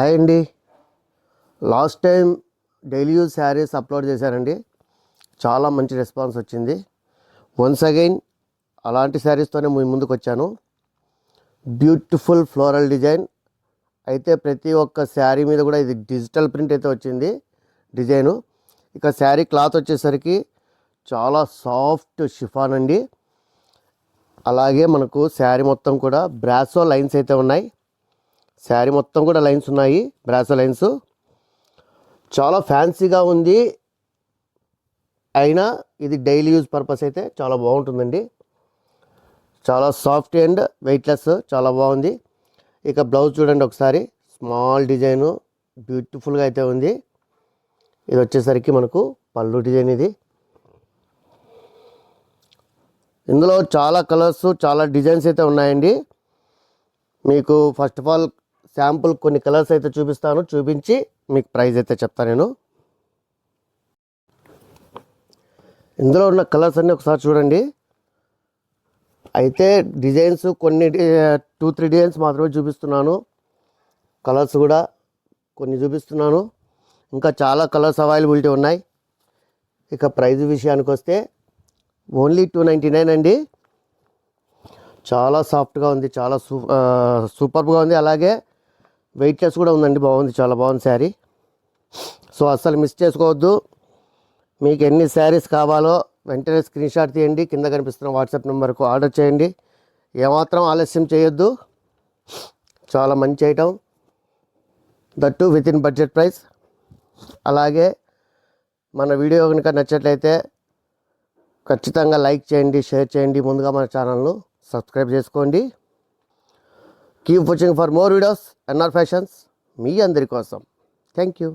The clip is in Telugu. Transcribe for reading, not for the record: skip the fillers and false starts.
హాయ్ అండి. Last time daily use saris upload చేశానండి. చాలా మంచి రెస్పాన్స్ వచ్చింది. వన్స్ అగైన్ అలాంటి శారీస్తోనే మీ ముందుకు వచ్చాను. బ్యూటిఫుల్ ఫ్లోరల్ డిజైన్ అయితే ప్రతి ఒక్క శారీ మీద కూడా ఇది డిజిటల్ ప్రింట్ అయితే వచ్చింది డిజైను. ఇక శారీ క్లాత్ వచ్చేసరికి చాలా సాఫ్ట్ షిఫాన్ అండి. అలాగే మనకు శారీ మొత్తం కూడా బ్రాసో లైన్స్ అయితే ఉన్నాయి. శారీ మొత్తం కూడా లైన్స్ ఉన్నాయి, బ్రాసో లైన్స్. చాలా ఫ్యాన్సీగా ఉంది, అయినా ఇది డైలీ యూజ్ పర్పస్ అయితే చాలా బాగుంటుందండి. చాలా సాఫ్ట్ అండ్ వెయిట్లెస్, చాలా బాగుంది. ఇక బ్లౌజ్ చూడండి ఒకసారి, స్మాల్ డిజైను బ్యూటిఫుల్గా అయితే ఉంది. ఇది వచ్చేసరికి మనకు పళ్ళు డిజైన్. ఇది ఇందులో చాలా కలర్స్, చాలా డిజైన్స్ అయితే ఉన్నాయండి. మీకు ఫస్ట్ ఆఫ్ ఆల్ శాంపుల్ కొన్ని కలర్స్ అయితే చూపిస్తాను, చూపించి మీకు ప్రైస్ అయితే చెప్తాను నేను. ఇందులో ఉన్న కలర్స్ అన్నీ ఒకసారి చూడండి. అయితే డిజైన్స్ కొన్ని 2-3 డిజైన్స్ మాత్రమే చూపిస్తున్నాను, కలర్స్ కూడా కొన్ని చూపిస్తున్నాను. ఇంకా చాలా కలర్స్ అవైలబిలిటీ ఉన్నాయి. ఇక ప్రైస్ విషయానికి వస్తే ఓన్లీ 299 అండి. చాలా సాఫ్ట్గా ఉంది, చాలా సూపర్గా ఉంది. అలాగే వెయిట్లెస్ కూడా ఉందండి, బాగుంది, చాలా బాగుంది శారీ. సో అస్సలు మిస్ చేసుకోవద్దు. మీకు ఎన్ని శారీస్ కావాలో వెంటనే స్క్రీన్ షాట్ తీయండి, కింద కనిపిస్తున్న వాట్సాప్ నెంబర్కు ఆర్డర్ చేయండి. ఏమాత్రం ఆలస్యం చేయొద్దు. చాలా మంచి item, that with in budget price. అలాగే మన వీడియో కనుక నచ్చట్లయితే ఖచ్చితంగా లైక్ చేయండి, షేర్ చేయండి. ముందుగా మన ఛానల్ను సబ్స్క్రైబ్ చేసుకోండి. Keep watching for more videos. NR fashions మీ అందరి కోసం. Thank you.